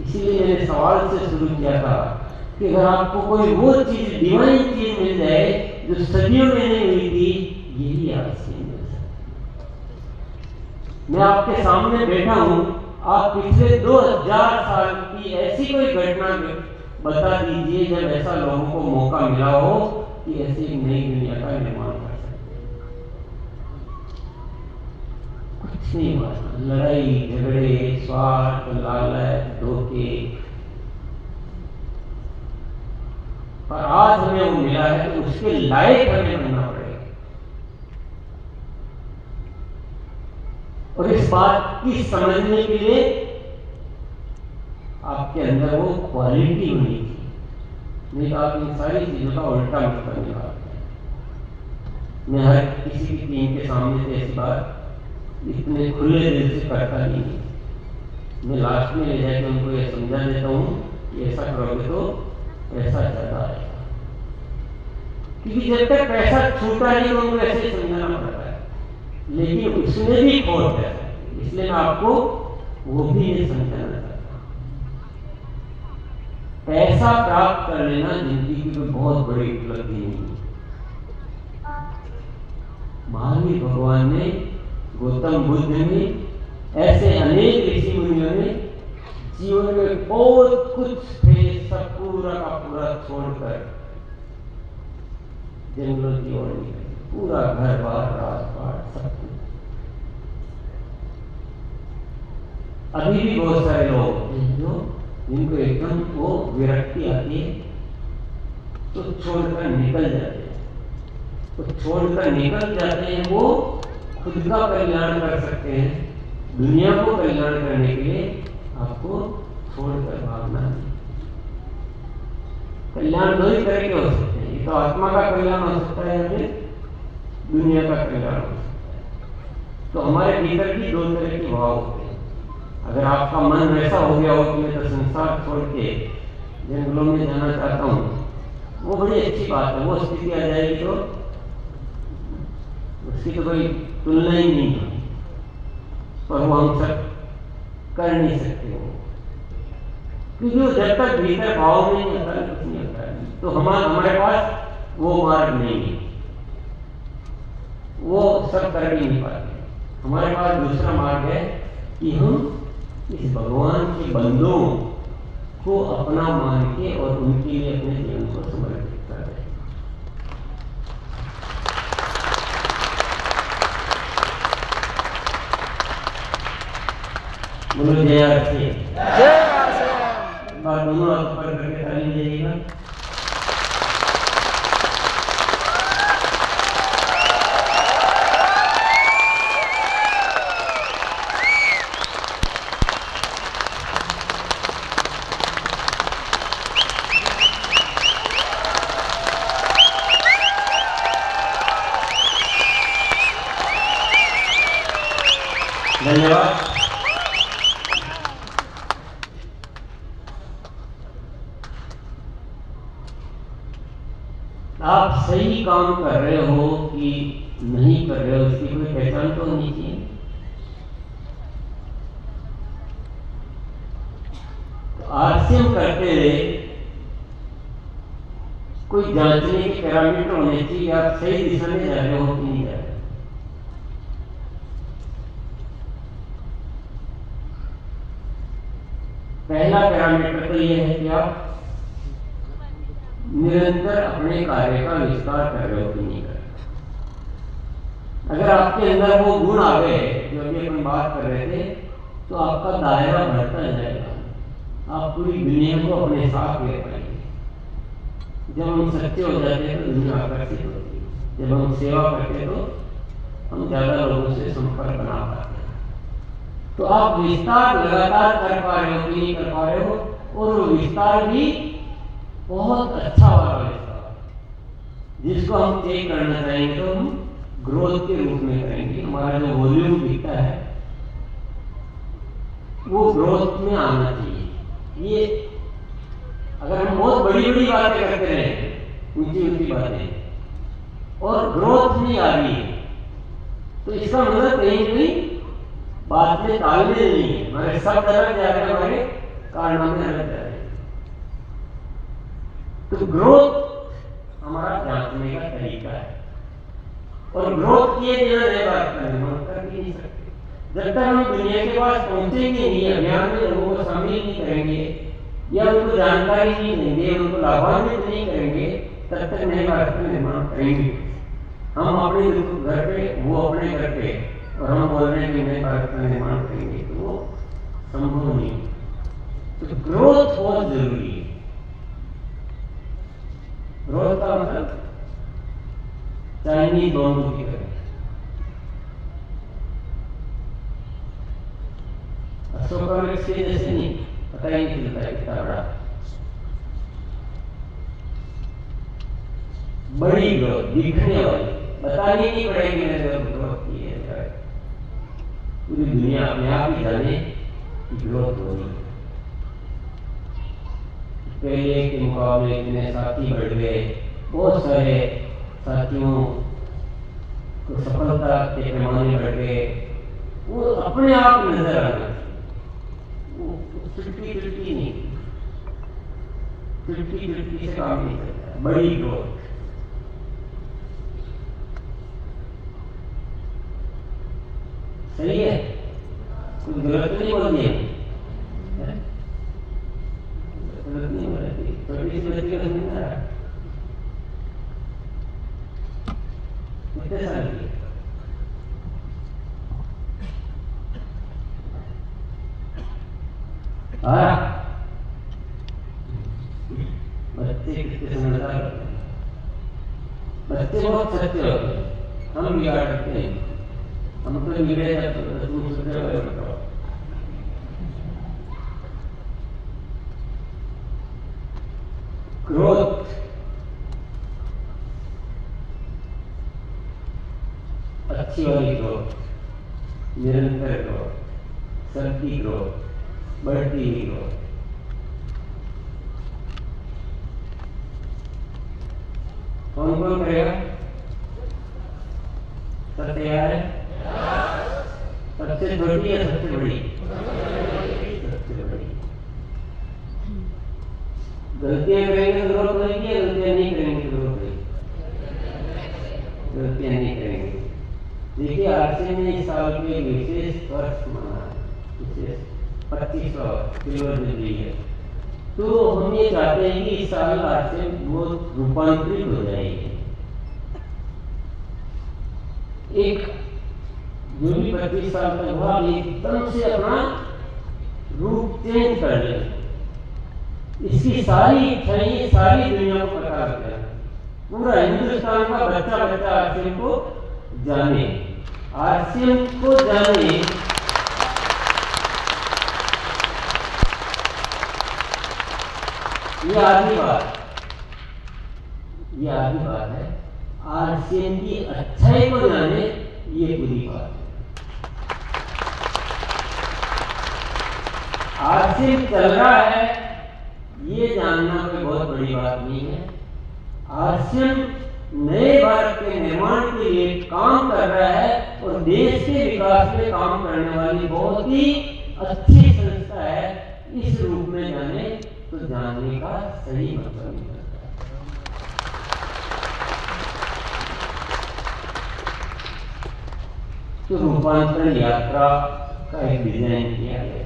इसीलिए मैंने सवाल से शुरू किया था कि अगर आपको कोई वो चीज, डिवाइन चीज मिल जाए जो सदियों में नहीं हुई थी, यही आपसे मिल सकती। मैं आपके सामने बैठा हूं, आप पिछले 2000 साल की ऐसी कोई घटना बता दीजिए जब ऐसा लोगों को मौका मिला हो कि ऐसी एक नई दुनिया का निर्माण कर सकते। कुछ नहीं हुआ। लड़ाई झगड़े, स्वार्थ, लालच, धोखे, पर आज हमें वो मिला है तो उसके लायक हमें बनना पड़ेगा। और इस बात की समझने के लिए आपके अंदर वो क्वालिटी होनी थी। नहीं तो आप इन सारी चीजों का उल्टा मतलब निकालते हैं। मैं हर किसी की टीम के सामने से ऐसी बात इतने खुले दिल से करता नहीं है। मैं लास्ट में ले जाकर उनको ये समझा देता हूँ कि ऐसा करोगे तो पैसा ज्यादा आएगा, क्योंकि जब तक पैसा छूटा नहीं तो उनको ऐसे समझाना पड़ता है, लेकिन उसमें भी खोट है। इसलिए मैं आपको वो भी नहीं समझाना चाहता। पैसा प्राप्त कर लेना जिंदगी की कोई बहुत बड़ी उपलब्धि नहीं है। महावीर भगवान ने, गौतम बुद्ध ने, ऐसे अनेक ऋषि मुनियों ने जीवन में बहुत कुछ थे, सब पूरा का पूरा छोड़कर जंगलों की ओर निकले। पूरा घर बार, राजपाट, सब कुछ। अभी भी बहुत सारे लोग हैं जो जिनको एकदम वो विरक्ति आती है तो छोड़कर निकल जाते हैं। तो छोड़कर निकल जाते हैं, वो खुद का कल्याण कर सकते हैं। दुनिया को कल्याण करने के लिए आपको छोड़कर भागना नहीं। कल्याण दो ही तरह के हो सकते हैं, तो आत्मा का कल्याण हो सकता है या फिर दुनिया का कल्याण हो सकता है। तो हमारे भीतर भी दो तरह के भाव होते हैं। अगर आपका मन वैसा हो गया हो कि मैं तो संसार छोड़ के जंगलों में जाना चाहता हूँ, वो बड़ी अच्छी बात है। वो स्थिति आ जाएगी तो उसकी तो कोई तुलना ही नहीं है, पर वो हम सब कर नहीं सकते हो, क्योंकि जब तक भीतर भाव में नहीं आता कुछ नहीं होता है। तो हमारे पास वो मार्ग नहीं है, वो सब कर भी नहीं पाते। हमारे पास दूसरा मार्ग है कि हम इस भगवान के बंदों को अपना मान के और उनके लिए अपने जीवन को समर्पित कर दें। बोलो जय आरसी, जय आरसी। बात दोनों हाथ पर करके ताली दीजिएगा। धन्यवाद। आप सही काम कर रहे हो कि नहीं कर रहे हो, इसकी कोई पहचान तो होनी चाहिए। तो आरसीएम करते हुए कोई जांचने के पैरामीटर होने चाहिए, आप सही दिशा में जा रहे हो कि नहीं जा रहे। पहला पैरामीटर तो यह है कि आप निरंतर अपने कार्य का विस्तार कर रहे हो कि नहीं कर रहे। अगर आपके अंदर वो गुण आ गए जो अभी अपन बात कर रहे थे, तो आपका दायरा बढ़ता जाएगा। आप पूरी दुनिया को अपने साथ ले पाएंगे। जब हम सच्चे हो जाते हैं तो दुनिया आकर्षित होती है। जब हम सेवा करते हैं तो हम ज्यादा लोगों से संपर्क बना पाते हैं। तो आप विस्तार लगातार कर पा रहे हो कि नहीं कर पा रहे हो, और वो विस्तार भी बहुत अच्छा वाला विस्तार, जिसको हम चेक करना चाहेंगे तो हम ग्रोथ के रूप में करेंगे। हमारा जो वॉल्यूम दिखता है वो ग्रोथ में आना चाहिए। ये अगर हम बहुत बड़ी बड़ी बातें करते रहे, ऊंची ऊंची बातें, और ग्रोथ नहीं आ रही है, तो इसका मतलब कहीं कहीं बात में तालमेल नहीं है। हमारे सब अलग जा रहे हैं, हमारे कारनामे अलग रहे। तो ग्रोथ हमारा जांचने का तरीका है, और ग्रोथ किए बिना नए बात करने हम कर भी नहीं सकते। जब तक हम दुनिया के पास पहुंचेंगे नहीं, अभियान में लोगों को शामिल नहीं करेंगे या उनको जानकारी नहीं देंगे, उनको लाभान्वित नहीं करेंगे, तब तक नए भारत का निर्माण करेंगे। हम अपने घर पे, वो अपने घर पे, और हम बोल रहे हैं कि नए भारत का निर्माण करेंगे, तो वो संभव नहीं। तो ग्रोथ बहुत जरूरी है। ग्रोथ का मतलब चाइनीज बॉम्बों की तरह अशोक के जैसे नहीं, पता ही नहीं चलता कितना बड़ा बड़ी ग्रोथ दिखने वाली, बतानी नहीं पड़ेगी मैंने ग्रोथ की है। पूरी दुनिया अपने आप ही जाने कि ग्रोथ हो रही है। पहले के मुकाबले इतने साथी बढ़ गए, बहुत सारे साथियों को सफलता के पैमाने बढ़ गए, वो अपने आप नजर आना, वो चुटकी नहीं, चुटकी से काम नहीं करता। बड़ी ग्रोथ, सही है, कुछ गलत नहीं बोल दिया, गलत नहीं बोल रही, छोटी सी बच्ची का समझ आ रहा, कितने साल की बच्चे कितने समझदार होते हैं, बच्चे बहुत सच्चे होते हैं, हम बिगाड़ते हैं, हम तो बिगड़े जाते हैं, तुम सच्चे हो बताओ। ग्रोथ अच्छी वाली ग्रोथ, निरंतर ग्रोथ, सबकी ग्रोथ, बढ़ती हुई ग्रोथ। कौन कौन करेगा? सब तैयार है? सबसे छोटी या सबसे बड़ी? सबसे बड़ी। गलतियां करेंगे तो ग्रोथ होगी, गलतियां नहीं करेंगे तो ग्रोथ होगी? गलतियां नहीं करेंगे। देखिए आरसीएम ने इस साल में विशेष वर्ष मना, विशेष 25वां सिल्वर जुबली है। तो हम ये चाहते हैं कि इस साल आरसीएम बहुत रूपांतरित हो जाएगी। एक जो भी 25 साल तक हुआ एकदम से अपना रूप चेंज कर ले, इसकी सारी इच्छाएं सारी दुनिया को पता लगता है, पूरा हिंदुस्तान का बच्चा बच्चा आरसीएम को जाने, आरसीएम को जाने। ये आधी बात है। आरसीएम की अच्छाई को जाने, ये पूरी बात है। आरसीएम चल रहा है, ये जानना कोई बहुत बड़ी बात नहीं है। आरसीएम नए भारत के निर्माण के लिए काम कर रहा है और देश के विकास में काम करने वाली बहुत ही अच्छी संस्था है। इस रूप में जाने तो जानने का सही मतलब नहीं करता। तो रूपांतरण यात्रा का एक डिजाइन किया गया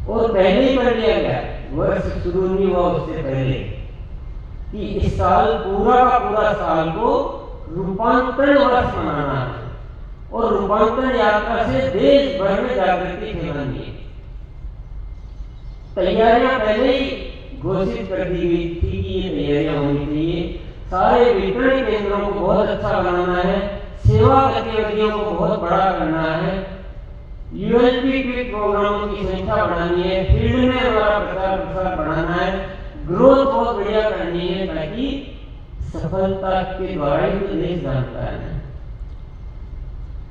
और पहले ही कर लिया गया, वर्ष शुरू नहीं हुआ उससे पहले, कि इस साल पूरा का पूरा साल को रूपांतरण वर्ष मनाना है और रूपांतरण यात्रा से देश भर में जागृति फैलानी है। तैयारियां पहले ही घोषित कर दी गई थी कि ये तैयारियां होनी चाहिए। सारे वितरण केंद्रों को बहुत अच्छा बनाना है, सेवा गतिविधियों को बहुत बड़ा करना है, यूएलपी के प्रोग्रामों की संख्या बढ़ानी है, फील्ड में हमारा प्रचार प्रसार बढ़ाना है, ग्रोथ बहुत बढ़िया करनी है, ताकि सफलता के द्वारा ही तो देश जानता है।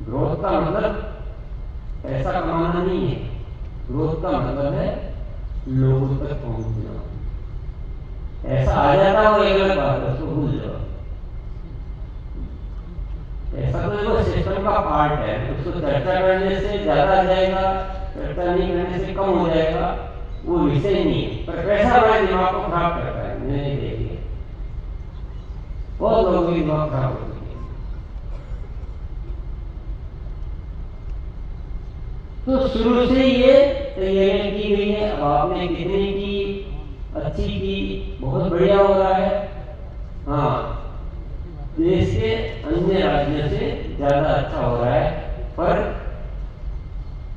ग्रोथ का मतलब पैसा कमाना नहीं है, ग्रोथ का मतलब है लोगों तक पहुंचना। ऐसा आ जाता हो एक अलग बात है, उसको भूल जाओ। ऐसा तो देखो सिस्टम का पार्ट है, उसको चर्चा करने से ज्यादा आ जाएगा, चर्चा नहीं करने से कम हो जाएगा, वो विषय नहीं है। पर कैसा हमारे दिमाग को खराब करता है, मैंने देखिए बहुत लोगों की दिमाग खराब हो चुकी है। तो शुरू से ये तैयारियां की गई है। अब आपने कितनी की, अच्छी की, बहुत बढ़िया हो रहा है। हाँ, देश के अन्य राज्यों से ज्यादा अच्छा हो रहा है, पर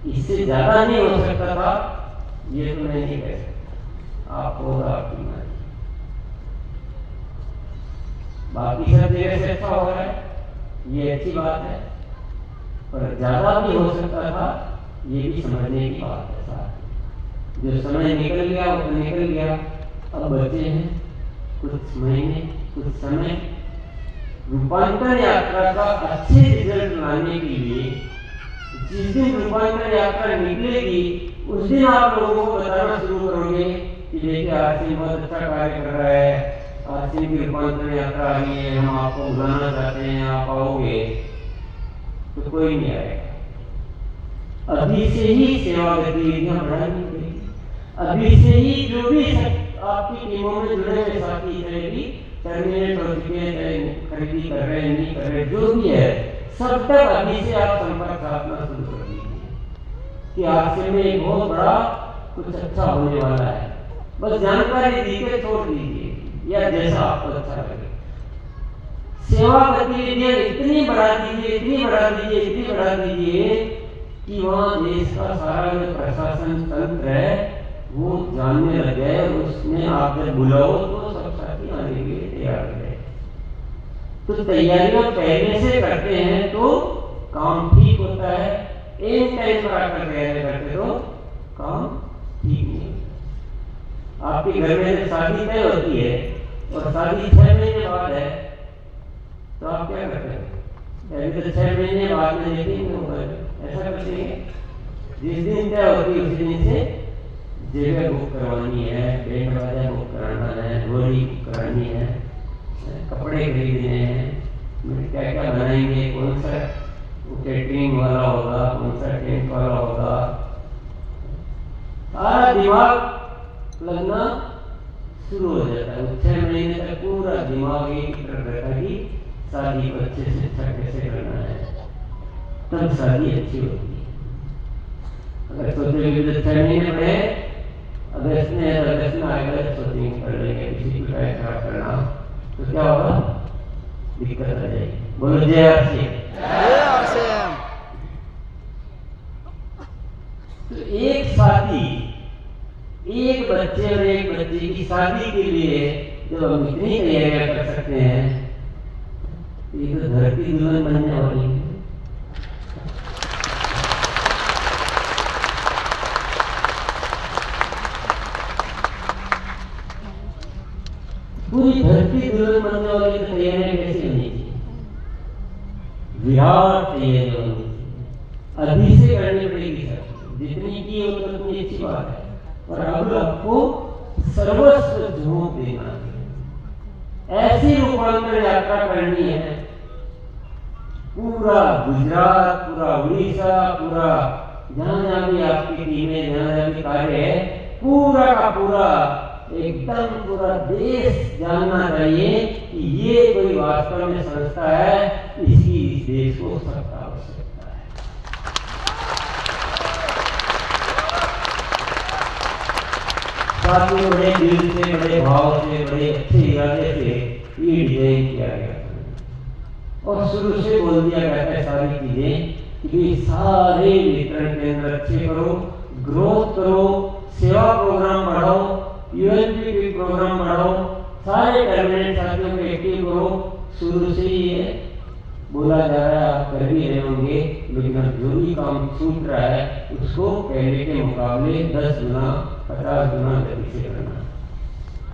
इससे ज्यादा नहीं हो सकता था, ये तो मैं नहीं कह सकता। आप होगा आपकी मर्जी। बाकी सब जगह से अच्छा हो रहा है, ये अच्छी बात है, पर ज्यादा भी हो सकता था, ये भी समझने की बात है। साथ जो समय निकल गया वो तो निकल गया, अब बचे हैं कुछ महीने, कुछ समय। रूपांतर यात्रा का अच्छे रिजल्ट लाने के लिए जिस दिन रूपांतर यात्रा निकलेगी उस दिन आप लोगों को बताना शुरू करोगे कि देखिए आरसीएम बहुत अच्छा कार्य कर रहा है, आरसीएम की रूपांतर यात्रा आ गई है, हम आपको बुलाना चाहते हैं, आप आओगे। तो कोई नहीं आएगा। अभी से ही सेवा गतिविधियां बढ़ानी पड़ेगी। अभी से ही जो भी आपकी टीमों में जुड़े हुए साथी रहेगी, टर्मिनेट हो चुके हैं, चाहे खरीदी कर रहे हैं, नहीं कर रहे, जो भी है, सब तक अभी से आप संपर्क साधना शुरू कर दीजिए कि आरसीएम में एक बहुत बड़ा कुछ अच्छा होने वाला है। बस जानकारी दीजिए, छोड़ दीजिए, या जैसा आपको अच्छा लगे। सेवा गतिविधियां इतनी बढ़ा दीजिए, इतनी बढ़ा दीजिए, इतनी बढ़ा दीजिए कि वहाँ देश का सारा जो प्रशासन तंत्र है वो जानने लग जाए। उसमें आप जब बुलाओ तो सब साथी आने के लिए तैयार रहे। तो तैयारियां पहले से करते हैं तो काम ठीक होता है। एक टाइम पर आकर तैयारी करते तो काम ठीक नहीं होता। आपके घर में जब शादी तय होती है और शादी 6 महीने बाद है तो आप क्या करते हैं? अभी तो 6 महीने बाद में देखेंगे, ऐसा कुछ नहीं है। जिस दिन तय होती है उसी दिन से जगह बुक करवानी है, बैंड बाजा बुक कराना है, ढोली बुक करानी है, कपड़े खरीदने हैं, क्या क्या बनाएंगे, कौन सा कैटरिंग वाला होगा, कौन सा टेंट वाला होगा, सारा दिमाग लगना शुरू हो जाता है। 6 महीने तक पूरा दिमाग एक तरफ रहता है कि शादी को अच्छे से अच्छा कैसे करना है, तब शादी अच्छी होती है। अगर सोचेंगे तो 6 महीने पड़े, अगस्त में आएगा, सोचेंगे कर लेंगे, किसी को खराब करना, तो क्या होगा? दिक्कत आ जाएगी। बोलो जय आरसीएम। तो एक साथी, एक बच्चे और एक बच्ची की शादी के लिए जब हम इतनी तैयारियां कर सकते हैं, ये तो धरती दुल्हन बनने वाली है। पूरी धरती दुल्हन बनने वाली तो तैयारियां कैसी होनी चाहिए? विराट तैयारी होनी चाहिए। अभी से करनी पड़ेगी सर, जितनी की है उतनी अच्छी बात है, और अब आपको सर्वस्व झोंक देना है। ऐसी रूपांतर यात्रा करनी है, पूरा गुजरात, पूरा उड़ीसा, पूरा जहां जहां भी आपकी टीमें, जहां जहां भी कार्य है, पूरा का पूरा एकदम पूरा देश जानना चाहिए कि ये कोई वास्तव में संस्था है, इसकी इस देश को सत्ता आवश्यकता है। साथियों, बड़े दिल से, बड़े भाव से, बड़े अच्छे इरादे से ये डिजाइन किया गया और शुरू से बोल दिया गया है सारी चीजें कि सारे वितरण केंद्र अच्छे करो, ग्रोथ करो, सेवा प्रोग्राम बढ़ाओ, यूएनपी प्रोग्राम बढ़ाओ, सारे टर्मिनेट साथियों को एक्टिव करो। शुरू से ही ये बोला जा रहा है, आप कर भी रहे होंगे, लेकिन जो भी काम छूट रहा है उसको पहले के मुकाबले 10 गुना 50 गुना गति से करना।